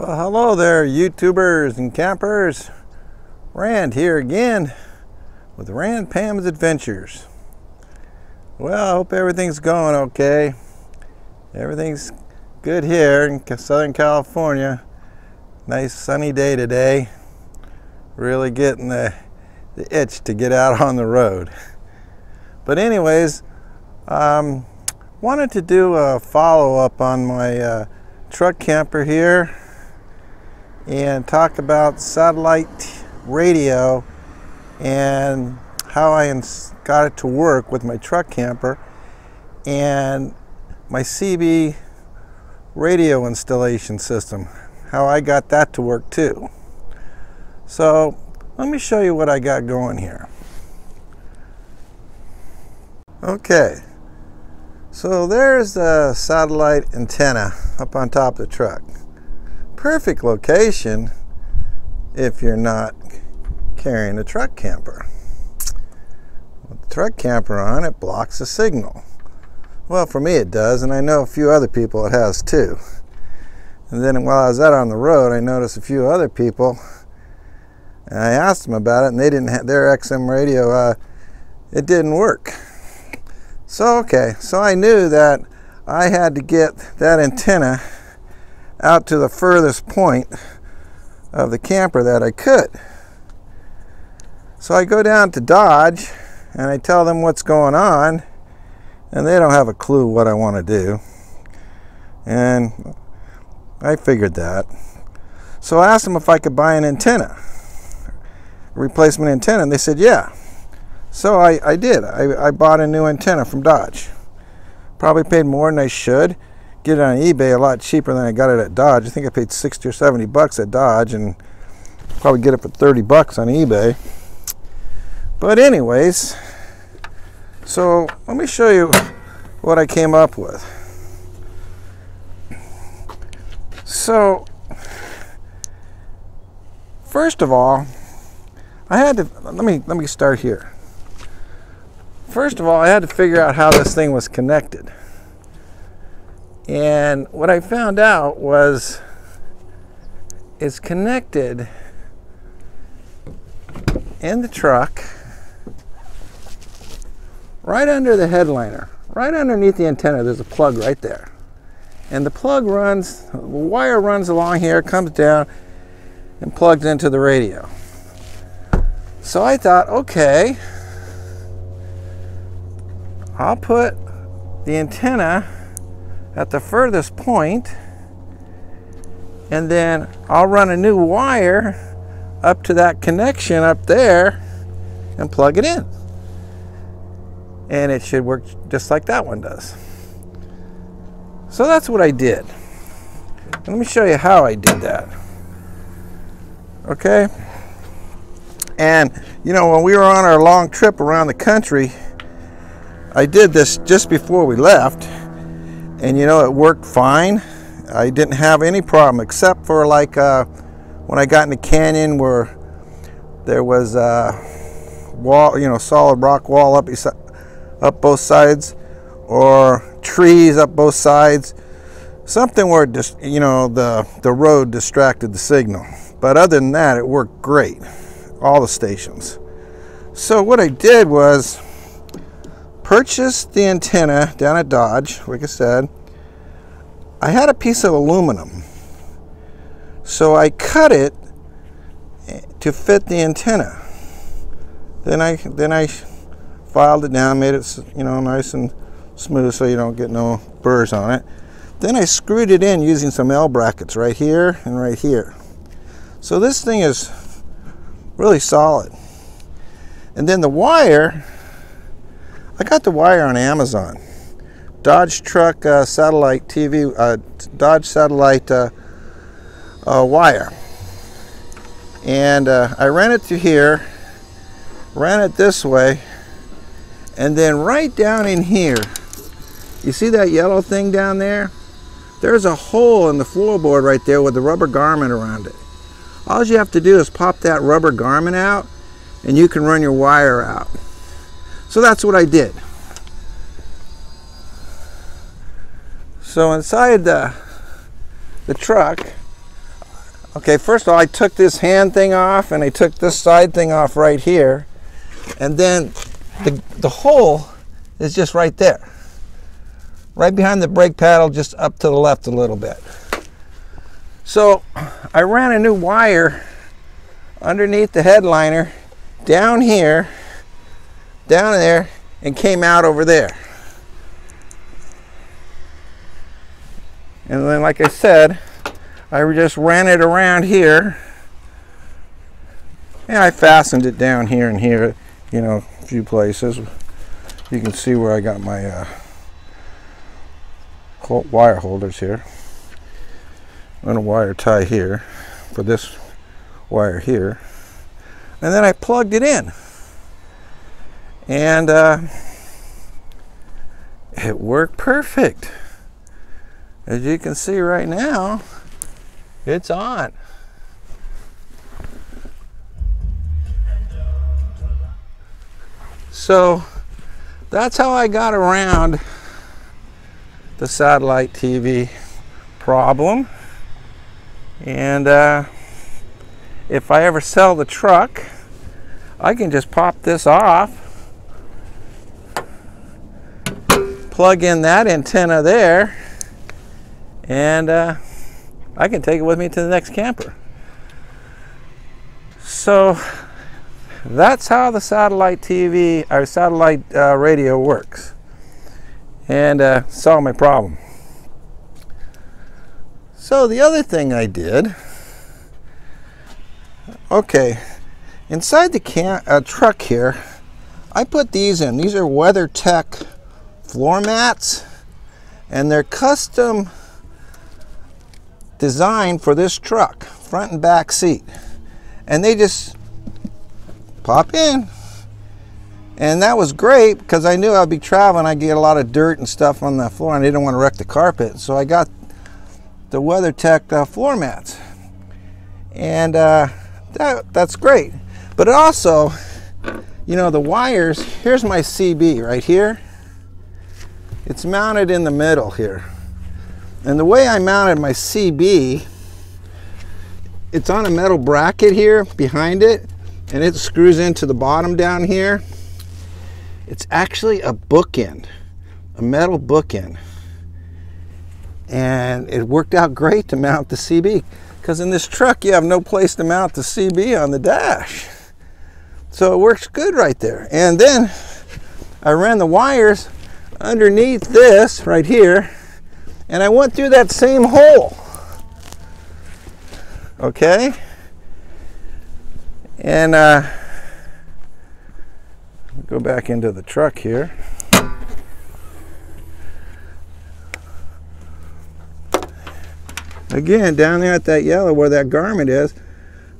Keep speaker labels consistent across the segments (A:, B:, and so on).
A: Well, hello there, YouTubers and campers. Rand here again with Rand Pam's Adventures. Well, I hope everything's going okay. Everything's good here in Southern California. Nice sunny day today. Really getting the itch to get out on the road. But anyways, wanted to do a follow-up on my truck camper here and talk about satellite radio and how I got it to work with my truck camper and my CB radio installation system, how I got that to work too. So let me show you what I got going here. Okay, so there's the satellite antenna up on top of the truck. Perfect location if you're not carrying a truck camper. With the truck camper on, it blocks the signal. Well, for me it does, and I know a few other people it has too. And then while I was out on the road, I noticed a few other people, and I asked them about it, and they didn't have their XM radio, it didn't work. So okay, so I knew that I had to get that antenna out to the furthest point of the camper that I could. So I go down to Dodge and I tell them what's going on, and they don't have a clue what I want to do. And I figured that. So I asked them if I could buy an antenna, a replacement antenna, and they said yeah. So I did. I bought a new antenna from Dodge. Probably paid more than I should. Get it on eBay a lot cheaper than I got it at Dodge. I think I paid 60 or 70 bucks at Dodge and probably get it for 30 bucks on eBay. But anyways, so let me show you what I came up with. So first of all, I had to let me start here. First of all, I had to figure out how this thing was connected. And what I found out was it's connected in the truck right under the headliner. Right underneath the antenna, there's a plug right there. And the plug runs, the wire runs along here, comes down, and plugs into the radio. So I thought, okay, I'll put the antenna at the furthest point, and then I'll run a new wire up to that connection up there and plug it in. And it should work just like that one does. So that's what I did. And let me show you how I did that. Okay? And you know, when we were on our long trip around the country, I did this just before we left, and you know, it worked fine. I didn't have any problem except for like when I got in the canyon where there was a wall, you know, solid rock wall up both sides, or trees up both sides, something where just, you know, the road distracted the signal. But other than that, it worked great, all the stations. So what I did was purchased the antenna down at Dodge. Like I said, I had a piece of aluminum, so I cut it to fit the antenna. Then I filed it down, made it, you know, nice and smooth so you don't get no burrs on it. Then I screwed it in using some L brackets right here and right here. So this thing is really solid. And then the wire, I got the wire on Amazon. Dodge truck satellite TV, Dodge satellite wire. And I ran it to here, ran it this way, and then right down in here, you see that yellow thing down there? There's a hole in the floorboard right there with the rubber garment around it. All you have to do is pop that rubber garment out, and you can run your wire out. So that's what I did. So inside the truck, Okay, first of all, I took this hand thing off and I took this side thing off right here. And then the hole is just right there. Right behind the brake paddle, just up to the left a little bit. So I ran a new wire underneath the headliner, down here, down there, and came out over there. And then, like I said, I just ran it around here, and I fastened it down here and here, you know, a few places. You can see where I got my wire holders here. I'm going to wire tie here for this wire here, and then I plugged it in, and it worked perfect. As you can see right now, it's on. So that's how I got around the satellite TV problem. And if I ever sell the truck, I can just pop this off, plug in that antenna there, and I can take it with me to the next camper. So that's how the satellite TV or satellite radio works, and solved my problem. So the other thing I did, okay, inside the truck here, I put these in. These are WeatherTech floor mats, and they're custom designed for this truck, front and back seat. And they just pop in. And that was great because I knew I'd be traveling. I'd get a lot of dirt and stuff on the floor, and I didn't want to wreck the carpet. So I got the WeatherTech floor mats, and that's great. But also, you know, the wires, here's my CB right here. It's mounted in the middle here, and the way I mounted my CB, it's on a metal bracket here behind it, and it screws into the bottom down here. It's actually a bookend, a metal bookend. And it worked out great to mount the CB, because in this truck you have no place to mount the CB on the dash. So it works good right there. And then I ran the wires underneath this right here, and I went through that same hole. Okay? And go back into the truck here. Again, down there at that yellow where that garment is,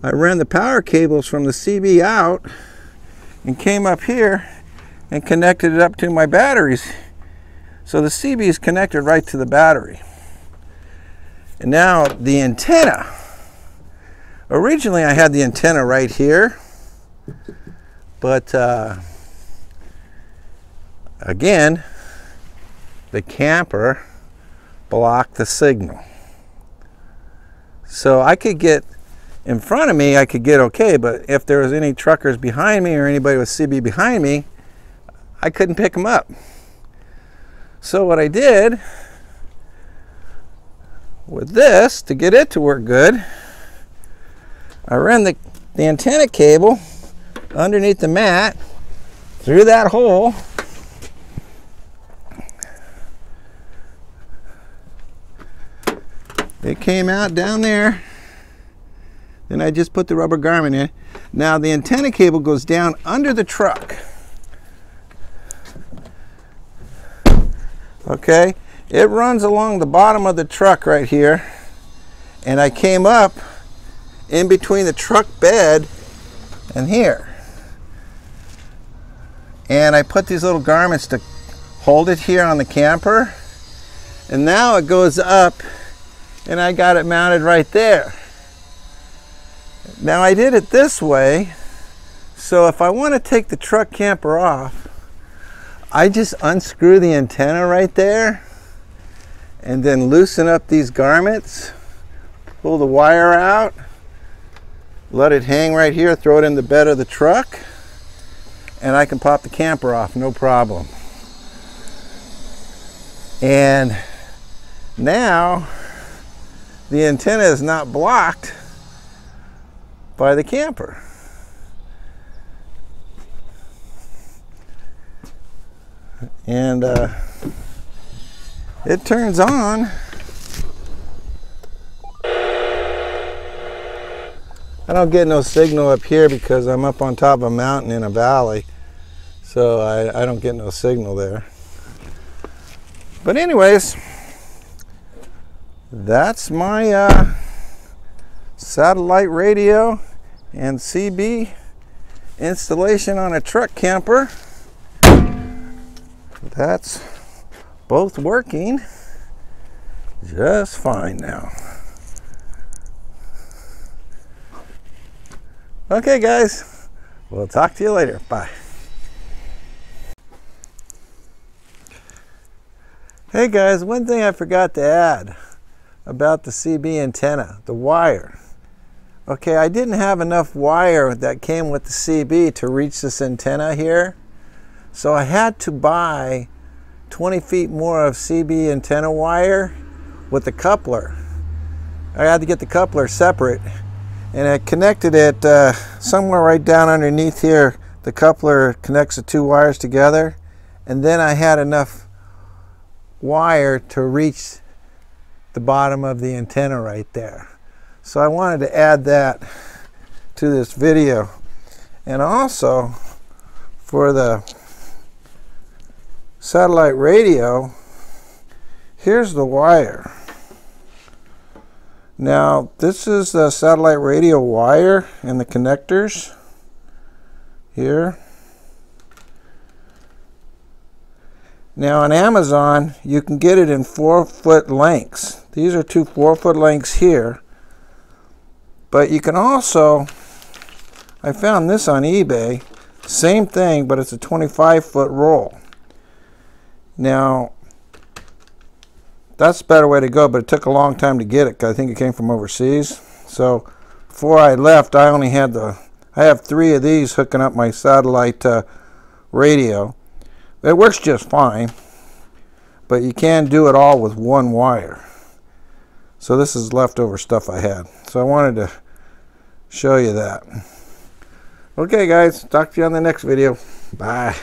A: I ran the power cables from the CB out and came up here and connected it up to my batteries. So the CB is connected right to the battery. And now the antenna. Originally I had the antenna right here, but again, the camper blocked the signal. So I could get in front of me, I could get okay, but if there was any truckers behind me or anybody with CB behind me, I couldn't pick them up. So what I did with this, to get it to work good, I ran the antenna cable underneath the mat, through that hole, it came out down there. Then I just put the rubber garment in. Now the antenna cable goes down under the truck. Okay, it runs along the bottom of the truck right here, and I came up in between the truck bed and here. And I put these little garments to hold it here on the camper, and now it goes up, and I got it mounted right there. Now I did it this way, so if I want to take the truck camper off, I just unscrew the antenna right there and then loosen up these garments, pull the wire out, let it hang right here, throw it in the bed of the truck, and I can pop the camper off, no problem. And now the antenna is not blocked by the camper. And it turns on. I don't get no signal up here because I'm up on top of a mountain in a valley, so I don't get no signal there. But anyways, that's my satellite radio and CB installation on a truck camper. That's both working just fine now. Okay guys, we'll talk to you later. Bye. Hey guys, one thing I forgot to add about the CB antenna, the wire. Okay, I didn't have enough wire that came with the CB to reach this antenna here, so I had to buy 20 feet more of CB antenna wire with the coupler. I had to get the coupler separate, and I connected it somewhere right down underneath here. The coupler connects the two wires together, and then I had enough wire to reach the bottom of the antenna right there. So I wanted to add that to this video. And also for the satellite radio, here's the wire. Now this is the satellite radio wire and the connectors here. Now on Amazon you can get it in 4-foot lengths. These are two 4-foot lengths here, but you can also, I found this on eBay, same thing, but it's a 25-foot roll. Now that's a better way to go, but it took a long time to get it because I think it came from overseas. So before I left, I only had I have 3 of these hooking up my satellite radio. It works just fine, but you can do it all with one wire. So this is leftover stuff I had. So I wanted to show you that. Okay guys, talk to you on the next video. Bye.